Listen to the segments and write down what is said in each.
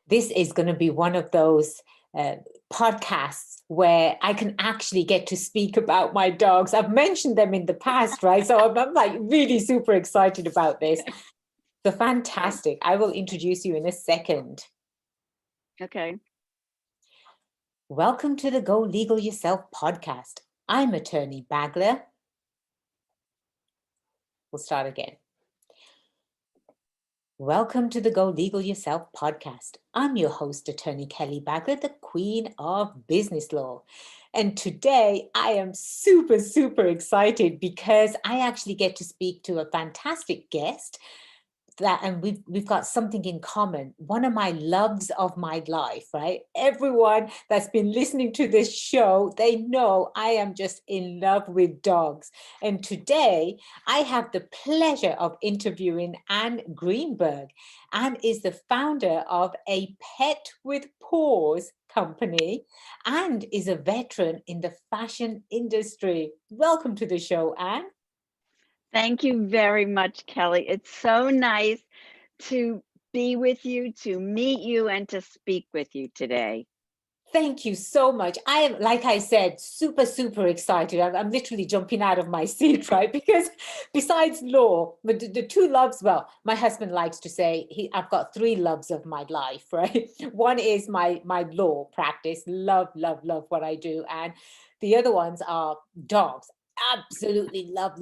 This is going to be one of those podcasts where I can actually get to speak about my dogs. I've mentioned them in the past, right? So I'm like really super excited about this. So fantastic. I will introduce you in a second. Okay. Welcome to the Go Legal Yourself podcast. I'm Attorney Bagler. We'll start again. Welcome to the Go Legal Yourself podcast. I'm your host, Attorney Kelly Bagler, the Queen of Business Law. And today I am super, super excited because I actually get to speak to a fantastic guest and we've got something in common. One of my loves of my life, right? Everyone that's been listening to this show, they know I am just in love with dogs. And today I have the pleasure of interviewing Ann Greenberg. Ann is the founder of a Pet with Paws company and is a veteran in the fashion industry. Welcome to the show, Ann. Thank you very much, Kelly. It's so nice to be with you, to meet you, and to speak with you today. Thank you so much. I am, like I said, super, super excited. I'm literally jumping out of my seat, right? Because besides law, the two loves, well, my husband likes to say, I've got three loves of my life, right? One is my law practice, love what I do. And the other ones are dogs. Absolutely love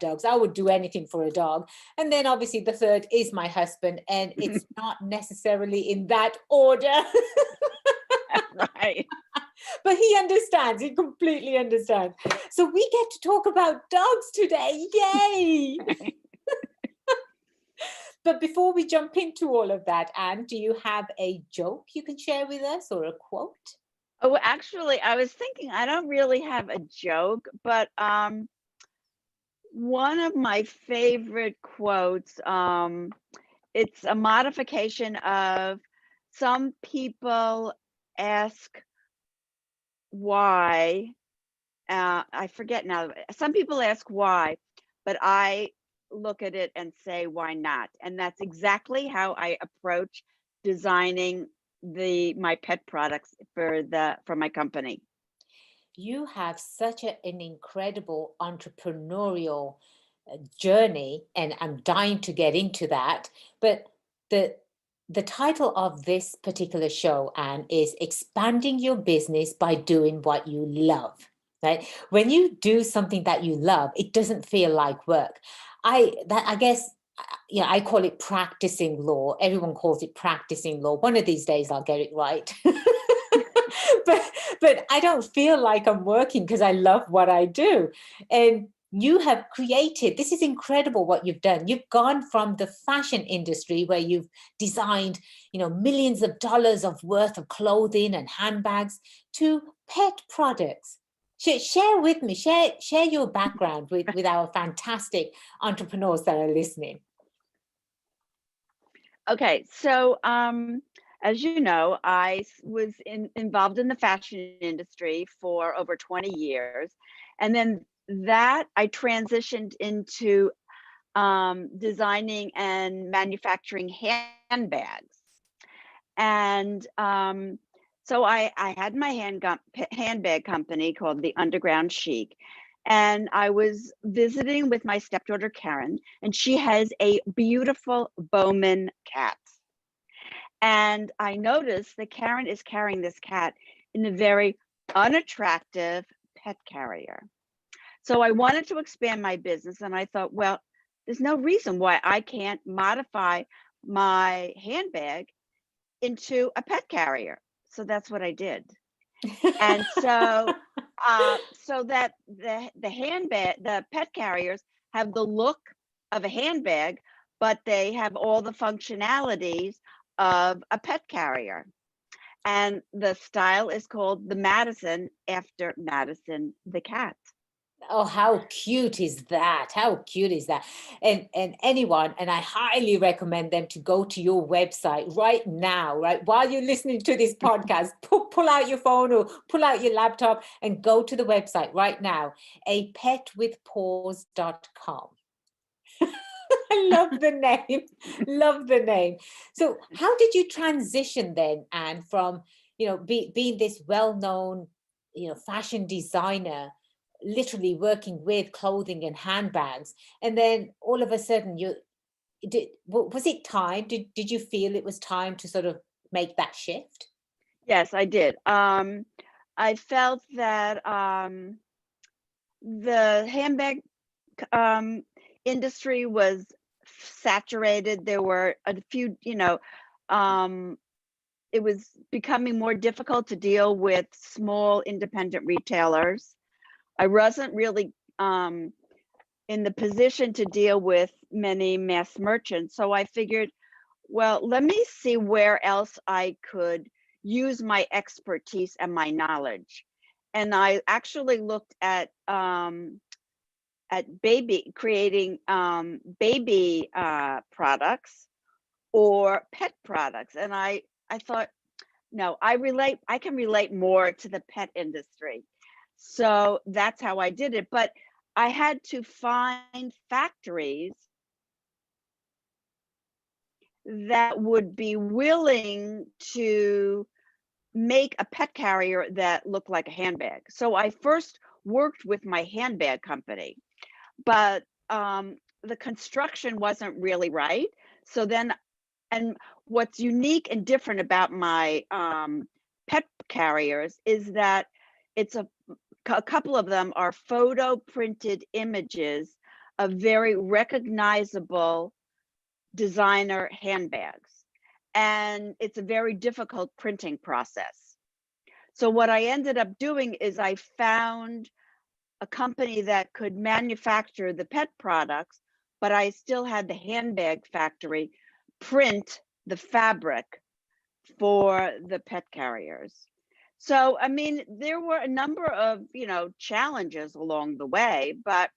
dogs. I would do anything for a dog. And then obviously the third is my husband, and it's not necessarily in that order. Right. But he understands. He completely understands. So we get to talk about dogs today. Yay! But before we jump into all of that, Anne, do you have a joke you can share with us or a quote? Oh, actually, I was thinking I don't really have a joke, but one of my favorite quotes, it's a modification of some people ask why, I forget now, some people ask why, but I look at it and say, why not? And that's exactly how I approach designing my pet products for my company. You have such an incredible entrepreneurial journey, and I'm dying to get into that. But the title of this particular show, Anne, is Expanding Your Business by Doing What You Love. Right? When you do something that you love, it doesn't feel like work. I guess, I call it practicing law. Everyone calls it practicing law. One of these days I'll get it right. but I don't feel like I'm working because I love what I do. And you have created, this is incredible what you've done. You've gone from the fashion industry where you've designed, millions of dollars of worth of clothing and handbags to pet products. Share with me, share your background with our fantastic entrepreneurs that are listening. Okay, so as you know, I was involved in the fashion industry for over 20 years. And then that I transitioned into designing and manufacturing handbags. And so I had my handbag company called the Underground Chic. And I was visiting with my stepdaughter, Karen, and she has a beautiful Bowman cat. And I noticed that Karen is carrying this cat in a very unattractive pet carrier. So I wanted to expand my business, and I thought, well, there's no reason why I can't modify my handbag into a pet carrier. So that's what I did. And so so that the handbag, the pet carriers have the look of a handbag, but they have all the functionalities of a pet carrier. And the style is called the Madison, after Madison the cat. Oh, how cute is that? How cute is that? And anyone, and I highly recommend them to go to your website right now, right? While you're listening to this podcast, pull out your phone or pull out your laptop and go to the website right now, apetwithpaws.com. I love the name. Love the name. So how did you transition then, Anne, from, being this well-known, fashion designer, literally working with clothing and handbags, and then all of a sudden was it time? Did you feel it was time to sort of make that shift? Yes, I did. I felt that the handbag um, industry was saturated. There were a few, um, it was becoming more difficult to deal with small independent retailers. I wasn't really in the position to deal with many mass merchants. So I figured, well, let me see where else I could use my expertise and my knowledge. And I actually looked at baby creating baby products or pet products, and I thought, no, I can relate more to the pet industry. So that's how I did it. But I had to find factories that would be willing to make a pet carrier that looked like a handbag. So I first worked with my handbag company, but the construction wasn't really right. So then, and what's unique and different about my pet carriers is that it's a couple of them are photo printed images of very recognizable designer handbags. And it's a very difficult printing process. So what I ended up doing is I found a company that could manufacture the pet products, but I still had the handbag factory print the fabric for the pet carriers. So, I mean, there were a number of, challenges along the way, but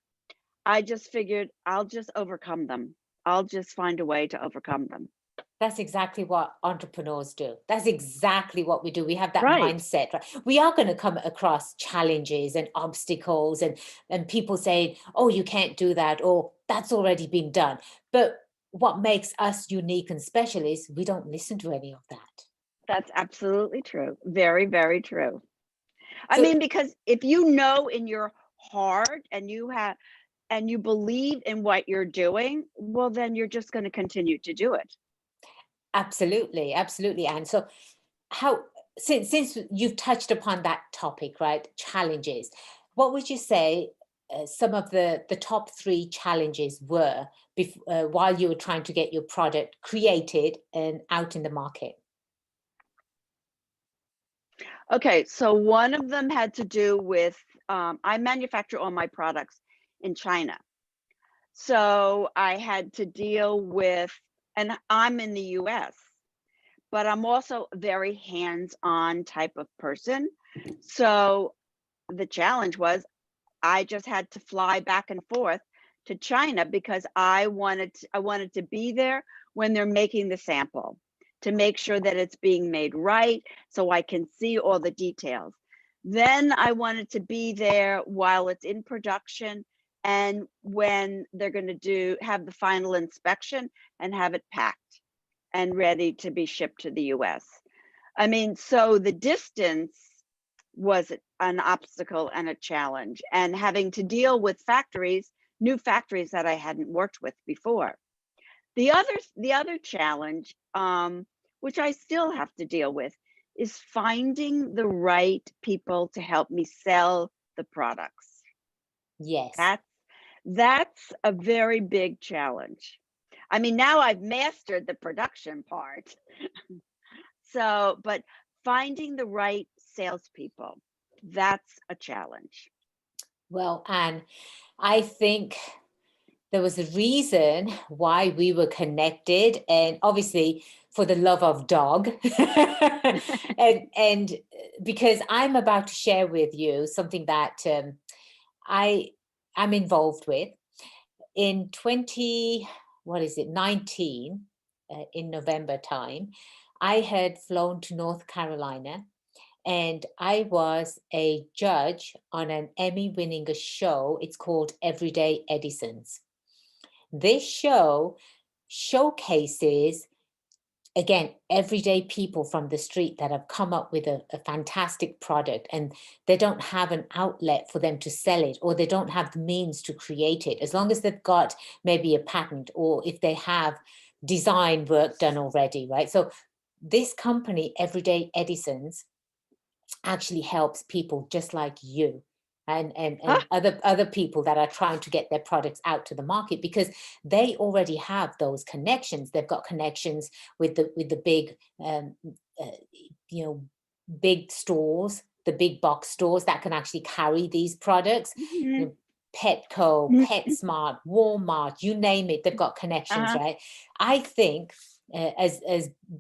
I just figured I'll just overcome them. I'll just find a way to overcome them. That's exactly what entrepreneurs do. That's exactly what we do. We have that Right. mindset, right? We are going to come across challenges and obstacles and people saying, oh, you can't do that, or that's already been done. But what makes us unique and special is we don't listen to any of that. That's absolutely true. Very, very true. I So mean, because if you know in your heart and you believe in what you're doing, well, then you're just going to continue to do it. absolutely, absolutely. And so how since you've touched upon that topic, right? Challenges. What would you say some of the top three challenges were while you were trying to get your product created and out in the market? Okay, so one of them had to do with I manufacture all my products in China. So I had to deal with, and I'm in the US, but I'm also a very hands-on type of person. So the challenge was I just had to fly back and forth to China because I wanted to be there when they're making the sample to make sure that it's being made right so I can see all the details. Then I wanted to be there while it's in production and when they're going to have the final inspection and have it packed and ready to be shipped to the US. I mean, so the distance was an obstacle and a challenge, and having to deal with new factories that I hadn't worked with before. The other challenge, which I still have to deal with, is finding the right people to help me sell the products. Yes. That's that's a very big challenge. I mean, now I've mastered the production part. So, but finding the right salespeople, that's a challenge. Well, Anne, I think there was a reason why we were connected, and obviously for the love of dog. And because I'm about to share with you something that I am involved with in 20, what is it, 19, in November time. I had flown to North Carolina and I was a judge on an Emmy winning show. It's called Everyday Edisons. this show showcases, again, everyday people from the street that have come up with a fantastic product, and they don't have an outlet for them to sell it, or they don't have the means to create it. As long as they've got maybe a patent, or if they have design work done already, right? So this company, Everyday Edison's, actually helps people just like you and other people that are trying to get their products out to the market, because they already have those connections. They've got connections with the big uh, you know big stores, the big box stores that can actually carry these products. Mhm. Petco, PetSmart, Walmart, you name it, they've got connections, Uh-huh. right? I think as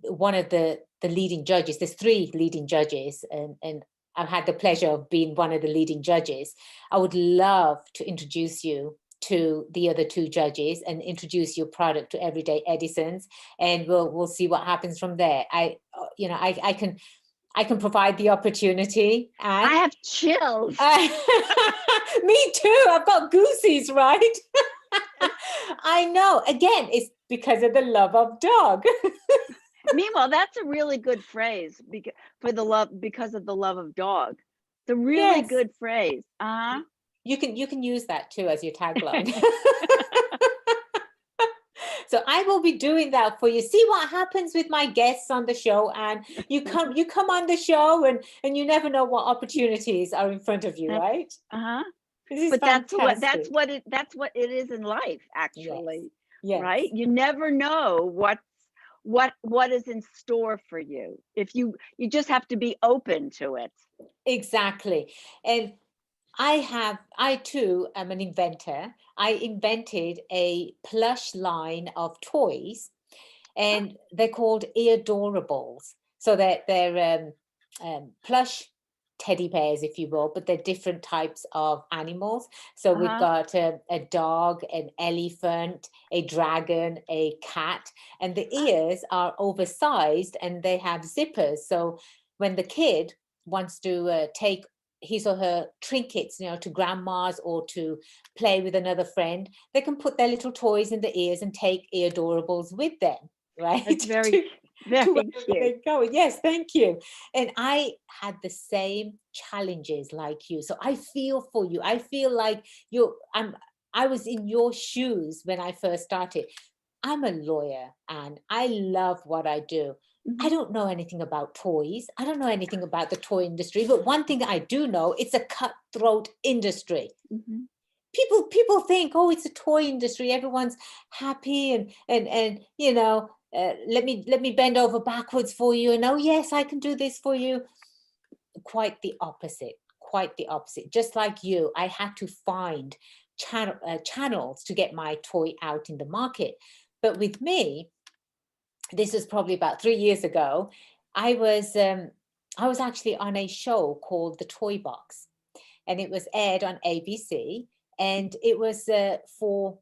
one of the leading judges, there's three leading judges, and I've had the pleasure of being one of the leading judges. I would love to introduce you to the other two judges and introduce your product to Everyday Edison's, and we'll see what happens from there. I can provide the opportunity, I and have chills. me too. I've got goosies, right? I know. Again, it's because of the love of dog. Meanwhile, that's a really good phrase because of the love of dog. It's a really Yes. good phrase. Uh-huh. You can use that too as your tagline. So I will be doing that for you. See what happens with my guests on the show, and you come on the show, and you never know what opportunities are in front of you, That's right? uh-huh. This is But fantastic. that's what it is in life, Yes. actually. Right? Yes. You never know what is in store for you. If you just have to be open to it. Exactly. And I too am an inventor. I invented a plush line of toys, and they're called eadorables. So they're plush teddy bears, if you will, but they're different types of animals. So we've Uh-huh. got a dog, an elephant, a dragon, a cat, and the ears are oversized and they have zippers. So when the kid wants to take his or her trinkets, to grandma's or to play with another friend, they can put their little toys in the ears and take eadorables with them, right? That's very to very wherever cute. they go. Yes, thank you. And I had the same challenges like you. So I feel for you. I feel like I was in your shoes when I first started. I'm a lawyer and I love what I do. I Mhm. don't know anything about toys. I don't know anything about the toy industry, but one thing I do know, it's a cutthroat industry. Mhm. People think, oh, it's a toy industry, everyone's happy, and let me bend over backwards for you, and oh yes, I can do this for you. Quite the opposite. Quite the opposite. Just like you, I had to find channels to get my toy out in the market. But with me, this was probably about 3 years ago. I was actually on a show called The Toy Box, and it was aired on ABC, and it was for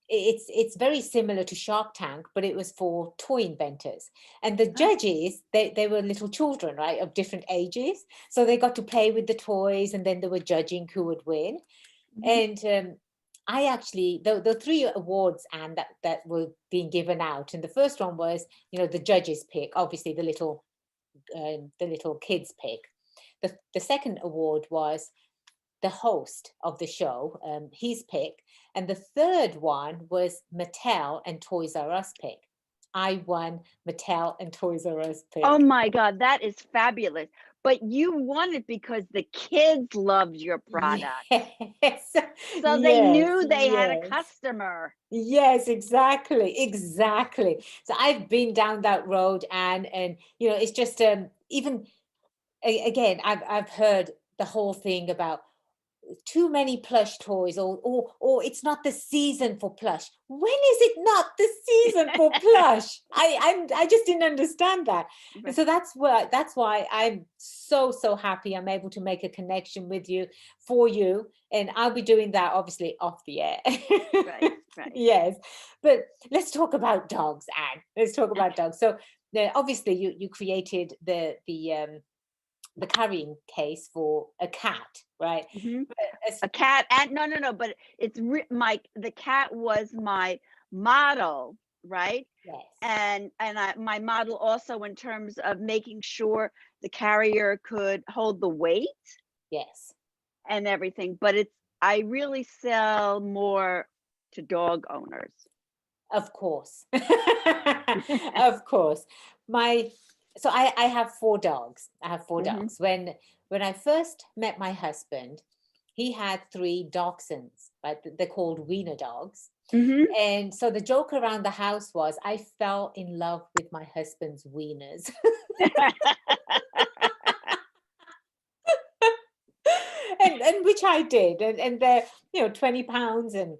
it's very similar to Shark Tank, but it was for toy inventors. And the Ah, judges, they were little children, right, of different ages. So they got to play with the toys, and then they were judging who would win. mhm. And I actually, the three awards and that were being given out, and the first one was, the judges pick, obviously the little kids pick. The second award was the host of the show, his pick. And the third one was Mattel and Toys R Us pick. I won Mattel and Toys R Us Oh pick. my God, that is fabulous. But you won it because the kids loved your product. Yes, So they yes, knew they had a yes. customer. Yes, exactly, exactly. So I've been down that road, and it's just even again, I've heard the whole thing about too many plush toys, or it's not the season for plush. When is it not the season for plush? I just didn't understand that. And Right, so that's why I'm so happy I'm able to make a connection with you, for you, and I'll be doing that obviously off the air. right, right. Yes, but let's talk about dogs, Anne. Let's talk about dogs. So obviously you created the carrying case for a cat, right? Mhm. But as A cat and no, no, no, but it's my the cat was my model, right? Yes. My model also in terms of making sure the carrier could hold the weight Yes. and everything, but I really sell more to dog owners. Of course. Of course. My so I have four dogs. I have four Mhm. dogs. When I first met my husband, he had three dachshunds, right? They're called wiener dogs. Mhm. And so the joke around the house was I fell in love with my husband's wieners. And which I did. And they're, 20 pounds and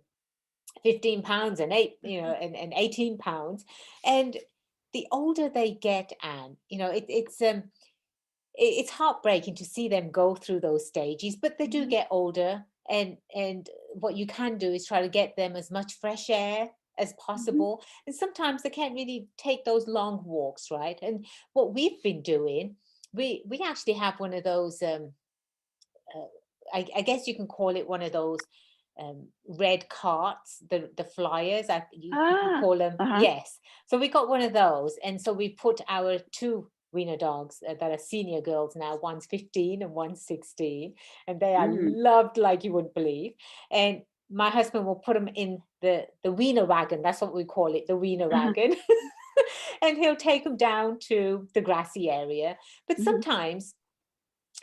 15 pounds and and 18 pounds. And the older they get, Anne, it's heartbreaking to see them go through those stages, but they do Mhm. get older. And what you can do is try to get them as much fresh air as Mhm. possible. And sometimes they can't really take those long walks, right? And what we've been doing, we actually have one of those uh, I guess you can call it one of those red carts, the flyers. You can Ah. call them, Uh-huh. yes. So we got one of those, and so we put our two wiener dogs that are senior girls now. One's 15 and one's 16, and they are Mm. loved like you wouldn't believe. And my husband will put them in the wiener wagon. That's what we call it, the wiener Uh-huh. wagon. And he'll take them down to the grassy area. But Mhm. sometimes,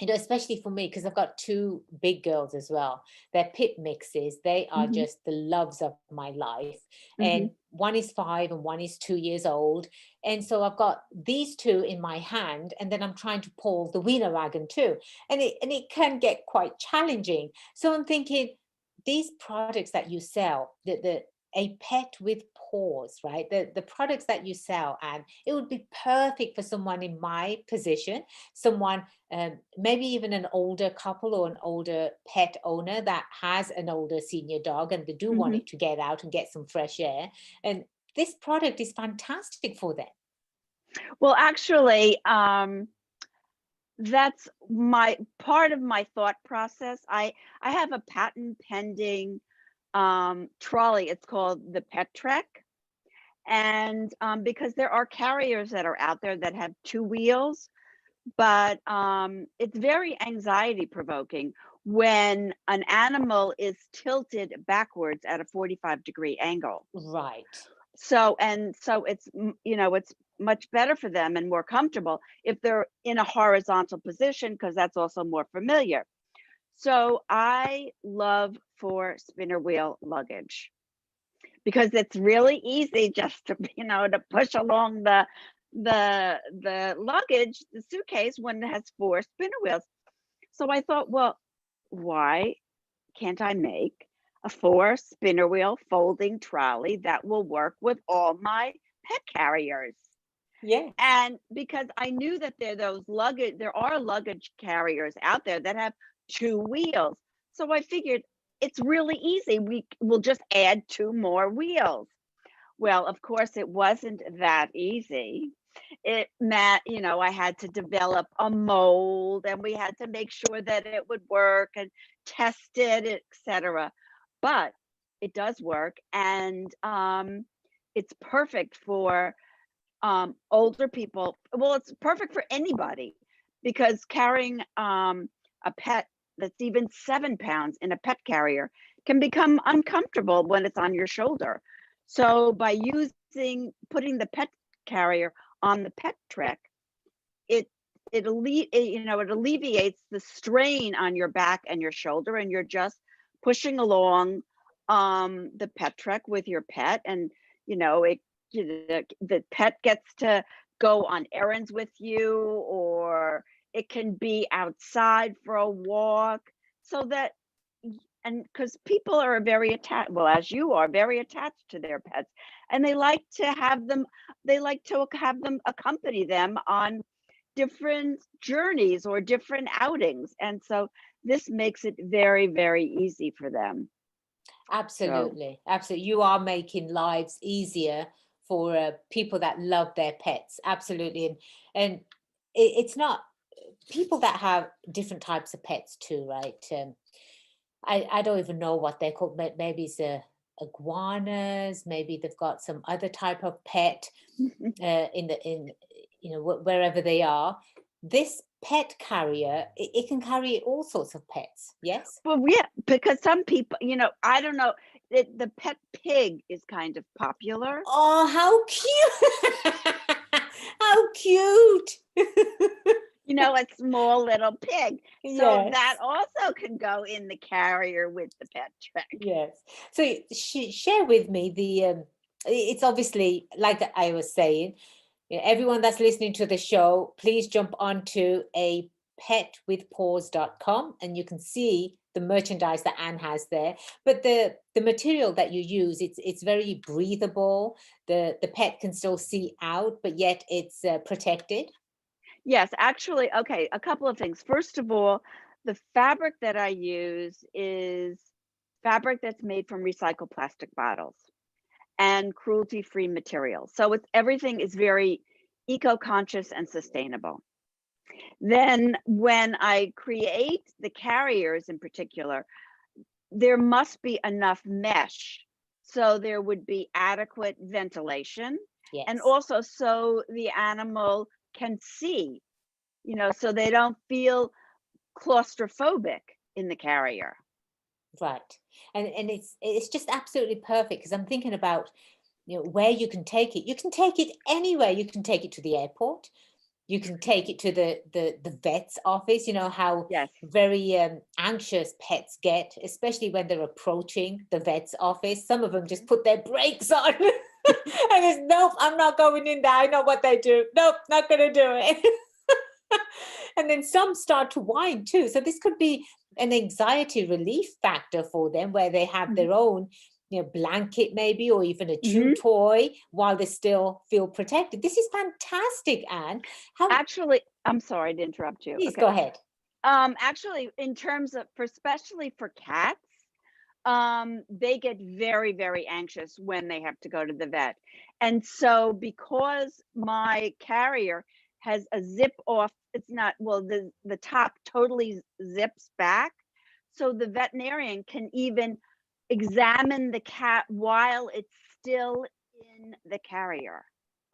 especially for me, because I've got two big girls as well. They're pit mixes. They are Mhm. just the loves of my life. And Mhm. one is 5 and one is 2 years old. And so I've got these two in my hand, and then I'm trying to pull the wiener wagon too. And it can get quite challenging. So I'm thinking, these products that you sell, the a pet with paws, right? The products that you sell, and it would be perfect for someone in my position, someone maybe even an older couple or an older pet owner that has an older senior dog and they do want Mhm. it to get out and get some fresh air. And this product is fantastic for them. Well, actually, that's my part of my thought process. I have a patent pending trolley. It's called the Pet Trek. And because there are carriers that are out there that have two wheels, but it's very anxiety provoking when an animal is tilted backwards at a 45-degree angle. Right. So it's much better for them and more comfortable if they're in a horizontal position because that's also more familiar. So I love for spinner wheel luggage because it's really easy just to to push along the luggage, the suitcase, when it has four spinner wheels. So I thought, well, why can't I make a four spinner wheel folding trolley that will work with all my pet carriers? Yes. And because I knew that there are luggage carriers out there that have two wheels. So I figured it's really easy. We will just add two more wheels. Well, of course, it wasn't that easy. I had to develop a mold and we had to make sure that it would work and test it, etc. But it does work, and it's perfect for older people. Well, it's perfect for anybody because carrying a pet that's even 7 pounds in a pet carrier can become uncomfortable when it's on your shoulder. So by putting the pet carrier on the pet trek, it it alleviates the strain on your back and your shoulder, and you're just pushing along the pet trek with your pet, and you know it the pet gets to go on errands with you, or it can be outside for a walk, so that and because people are very attached, well, as you are, very attached to their pets, and they like to have them accompany them on different journeys or different outings. And so this makes it very, very easy for them. So, Absolutely. Absolutely. You are making lives easier for people that love their pets. Absolutely. And it's not people that have different types of pets too, right? I don't even know what they're called. Maybe it's iguanas, maybe they've got some other type of pet in wherever they are. This pet carrier, it can carry all sorts of pets. Yes. Well, yeah, because some people, I don't know, the pet pig is kind of popular. Oh, how cute! How cute! A small little pig. So that Yes. also can go in the carrier with the pet truck. Yes. So share with me it's obviously, like I was saying, everyone that's listening to the show, please jump onto a petwithpaws.com and you can see the merchandise that Anne has there. But the material that you use, it's very breathable. The pet can still see out, but yet it's protected. Yes, actually, okay, a couple of things. First of all, the fabric that I use is fabric that's made from recycled plastic bottles and cruelty-free materials. So everything is very eco-conscious and sustainable. Then when I create the carriers in particular, there must be enough mesh so there would be adequate ventilation, and Yes. also so the animal can see, so they don't feel claustrophobic in the carrier. Right. And it's just absolutely perfect because I'm thinking about, where you can take it. You can take it anywhere. You can take it to the airport. You can take it to the vet's office. You know how Yes. very anxious pets get, especially when they're approaching the vet's office. Some of them just put their brakes on. And it's, nope, I'm not going in there. I know what they do. Nope, not going to do it. And then some start to whine too. So this could be an anxiety relief factor for them where they have Mhm. their own blanket maybe, or even a chew Mhm. toy while they still feel protected. This is fantastic, Anne. How? Actually, I'm sorry to interrupt you. Please Okay. go ahead. Actually, in terms of, especially for cats, they get very, very anxious when they have to go to the vet. And so because my carrier has a zip off, it's not, well, the top totally zips back. So the veterinarian can even examine the cat while it's still in the carrier.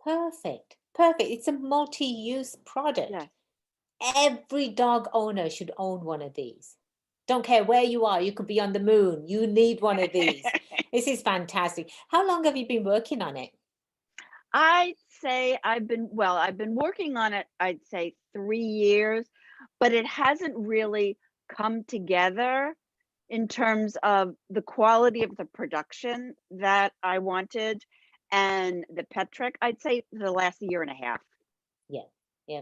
Perfect. Perfect. It's a multi-use product. Yes. Every dog owner should own one of these. Don't care where you are. You could be on the moon. You need one of these. This is fantastic. How long have you been working on it? I'd say I've been working on it, I'd say 3 years, but it hasn't really come together in terms of the quality of the production that I wanted and the pet trick. I'd say the last year and a half. Yeah, yeah.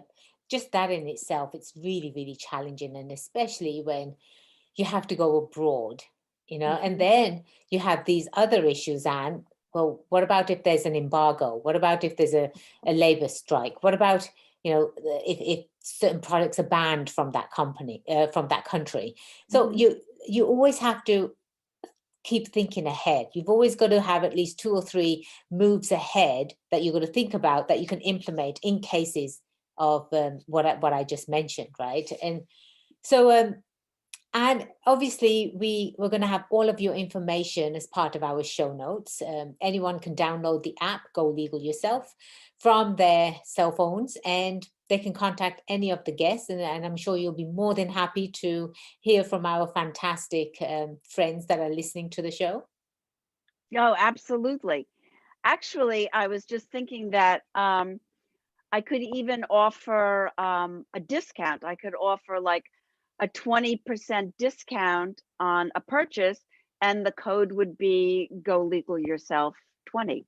Just that in itself, it's really, really challenging. And especially when you have to go abroad, and Mhm. then you have these other issues. And well, what about if there's an embargo? What about if there's a labor strike? What about, if certain products are banned from that company, from that country? So Mhm. you always have to keep thinking ahead. You've always got to have at least 2 or 3 moves ahead that you're going to think about that you can implement in cases of what I just mentioned, right? And so and obviously, we're going to have all of your information as part of our show notes. Anyone can download the app, Go Legal Yourself, from their cell phones, and they can contact any of the guests. And I'm sure you'll be more than happy to hear from our fantastic friends that are listening to the show. Oh, absolutely. Actually, I was just thinking that I could even offer a discount. I could offer like a 20% discount on a purchase, and the code would be Go Legal Yourself 20.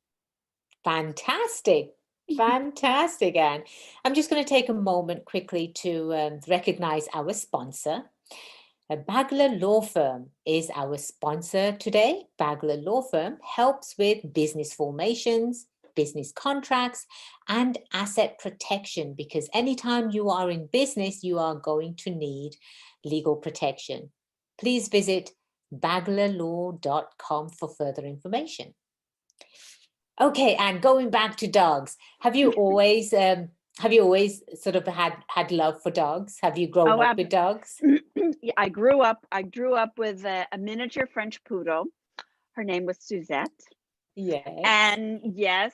Fantastic. Fantastic, Anne. I'm just going to take a moment quickly to recognize our sponsor. Bagler Law Firm is our sponsor today. Bagler Law Firm helps with business formations, business contracts, and asset protection because anytime you are in business, you are going to need legal protection. Please visit baglerlaw.com for further information. Okay, and going back to dogs, have you always sort of had love for dogs? Have you grown Oh, up with dogs? yeah, I grew up with a miniature French poodle. Her name was Suzette. Yes. And yes,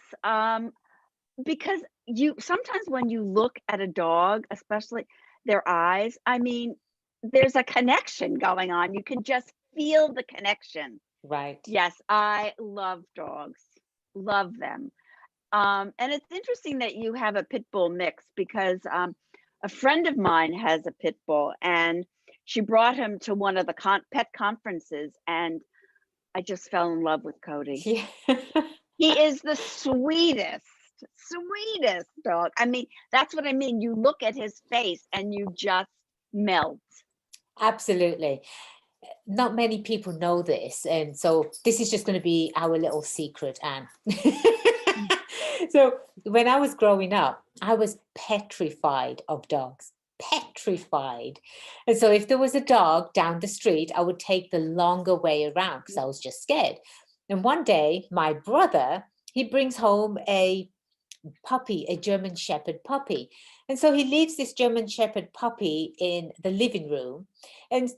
because you sometimes when you look at a dog, especially their eyes, I mean, there's a connection going on. You can just feel the connection. Right. Yes, I love dogs. Love them. And it's interesting that you have a pit bull mix because a friend of mine has a pit bull and she brought him to one of the pet conferences and I just fell in love with Cody. Yeah. He is the sweetest dog. I mean, that's what I mean. You look at his face and you just melt. Absolutely. Not many people know this, and so this is just going to be our little secret, Anne. So when I was growing up, I was petrified of dogs. Petrified. And so if there was a dog down the street, I would take the longer way around because I was just scared. And one day, my brother, he brings home a puppy, a German Shepherd puppy. And so he leaves this German Shepherd puppy in the living room and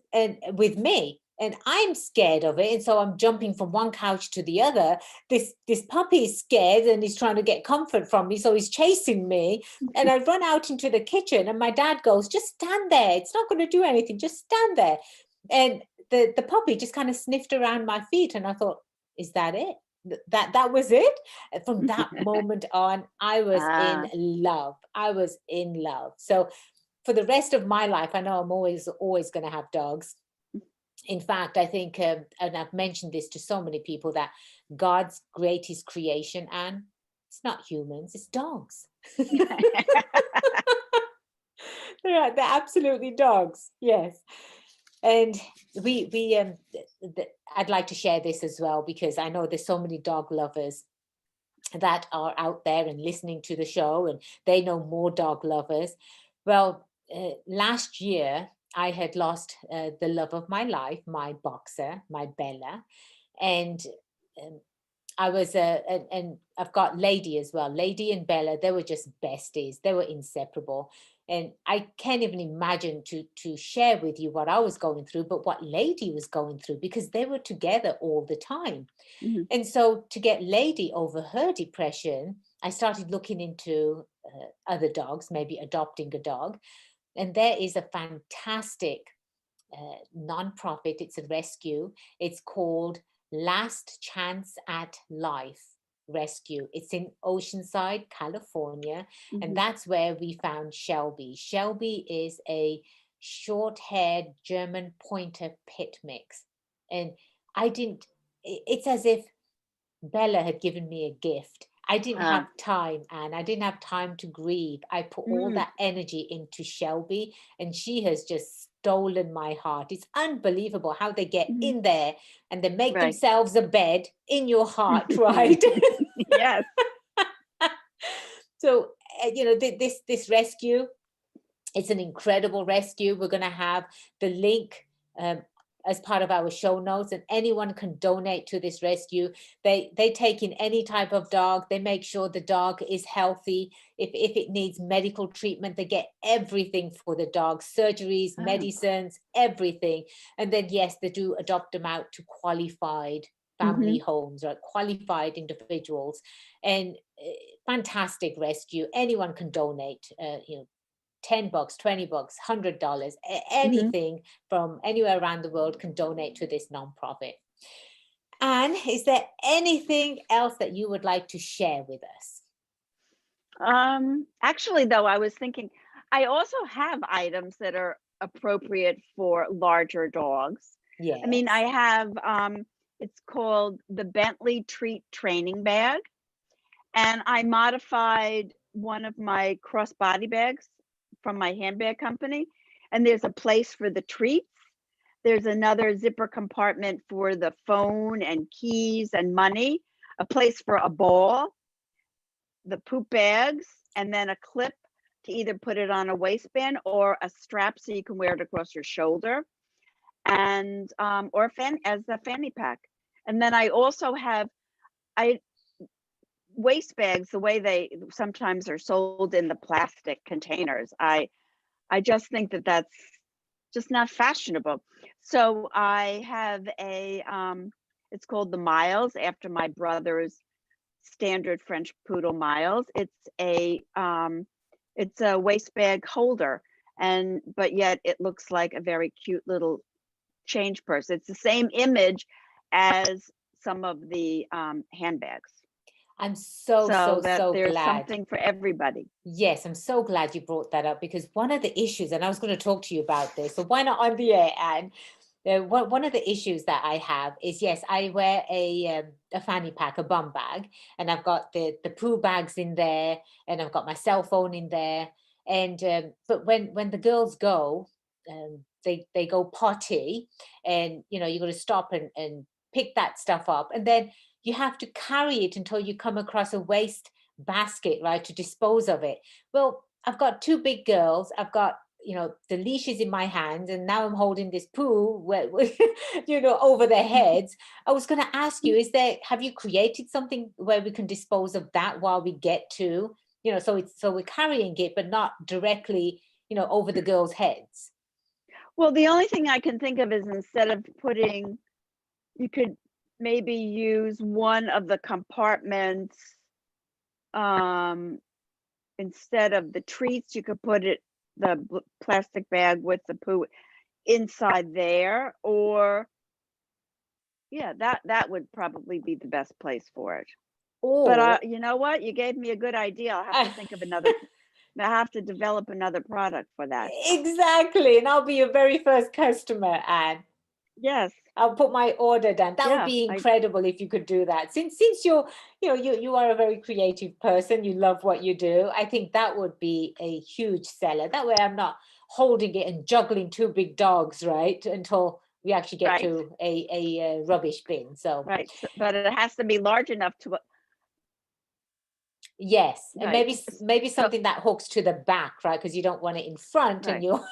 with me. And I'm scared of it. And so I'm jumping from one couch to the other. This puppy is scared and he's trying to get comfort from me. So he's chasing me. And I run out into the kitchen and my dad goes, just stand there. It's not going to do anything. Just stand there. And the puppy just kind of sniffed around my feet. And I thought, is that it? That was it. From that moment on, I was in Ah, love. I was in love. So for the rest of my life, I know I'm always going to have dogs. In fact, I think, and I've mentioned this to so many people, that God's greatest creation, Anne, it's not humans, it's dogs. They're absolutely dogs. Yes. And I'd like to share this as well because I know there's so many dog lovers that are out there and listening to the show, and they know more dog lovers. Well, last year I had lost the love of my life, my boxer, my Bella, and um, I was and I've got Lady as well. Lady and Bella, they were just besties. They were inseparable. And I can't even imagine to share with you what I was going through, but what Lady was going through because they were together all the time. mhm. And so to get Lady over her depression, I started looking into other dogs, maybe adopting a dog. And there is a fantastic non-profit. It's a rescue. It's called Last Chance at Life Rescue. It's in Oceanside, California, and Mhm. that's where we found Shelby. Shelby is a short-haired German pointer pit mix, and I didn't. It's as if Bella had given me a gift. I didn't have Ah, time, and I didn't have time to grieve. I put all mm, that energy into Shelby, and she has just stolen my heart. It's unbelievable how they get mhm. in there and they make Right. themselves a bed in your heart, right? Yes. So, this rescue, it's an incredible rescue. We're going to have the link um, as part of our show notes, and anyone can donate to this rescue. They take in any type of dog. They make sure the dog is healthy. If it needs medical treatment, they get everything for the dog: surgeries, Oh. medicines, everything. And then yes, they do adopt them out to qualified family Mhm. homes or qualified individuals, and fantastic rescue. Anyone can donate. 10 bucks, 20 bucks, $100, Mhm. anything from anywhere around the world can donate to this nonprofit. And is there anything else that you would like to share with us? Actually, though, I was thinking, I also have items that are appropriate for larger dogs. I mean, I Yes. have, it's called the Bentley Treat Training Bag, and I modified one of my crossbody bags from my handbag company, and there's a place for the treats. There's another zipper compartment for the phone and keys and money, a place for a ball, the poop bags, and then a clip to either put it on a waistband or a strap so you can wear it across your shoulder, and or as a fanny pack. And then I also have I waist bags the way they sometimes are sold in the plastic containers. I just think that that's just not fashionable. So I have a It's called the Miles, after my brother's standard French poodle Miles. It's a waist bag holder, but yet it looks like a very cute little change purse. It's the same image as some of the handbags. I'm so, So so, that so there's glad. something for everybody. Yes, I'm so glad you brought that up, because one of the issues, and I was going to talk to you about this, so why not on the air, Anne? One of the issues that I have is, yes, I wear a fanny pack, a bum bag, and I've got the poo bags in there, and I've got my cell phone in there. And but when the girls go, they go potty, and you got to stop and pick that stuff up, and then you have to carry it until you come across a waste basket, right, to dispose of it. Well, I've got two big girls. I've got the leash is in my hand, and now I'm holding this poo where, over their heads. I was going to ask you, have you created something where we can dispose of that while we get to, so we're carrying it but not directly, over the girls' heads? Well, the only thing I can think of is, instead of you could maybe use one of the compartments, instead of the treats, you could put the plastic bag with the poo inside there, or yeah, that would probably be the best place for it. But Or you know what? You gave me a good idea. I'll have to think of another. I have to develop another product for that. exactly, and I'll be your very first customer, Anne. Yes. I'll put my order down. That would Yeah. be incredible if you could do that. Since you are a very creative person, you love what you do. I think that would be a huge seller. That way I'm not holding it and juggling two big dogs, right? Until we actually get Right. to a rubbish bin. So Right. But it has to be large enough to. yes, and Right. maybe So something that hooks to the back, right? Because you don't want it in front, and right. you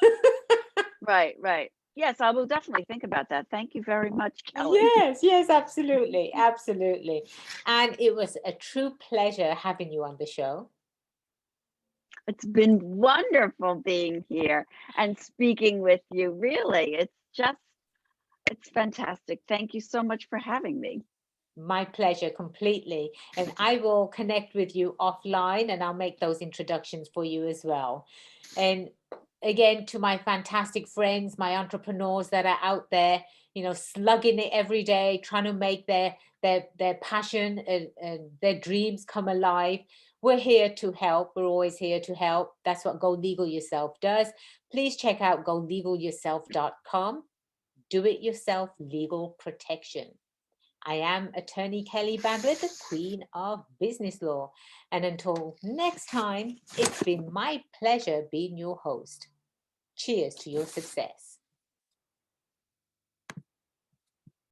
Right. Right. Yes, I will definitely think about that. Thank you very much, Kelly. Yes, absolutely, absolutely. And it was a true pleasure having you on the show. It's been wonderful being here and speaking with you. Really, it's fantastic. Thank you so much for having me. My pleasure, completely. And I will connect with you offline, and I'll make those introductions for you as well. And again, to my fantastic friends, my entrepreneurs that are out there, slugging it every day, trying to make their passion and their dreams come alive. We're here to help. We're always here to help. That's what Go Legal Yourself does. Please check out golegalyourself.com. Do it yourself legal protection. I am attorney Kelly Baglett, the Queen of Business Law. And until next time, it's been my pleasure being your host. Cheers to your success.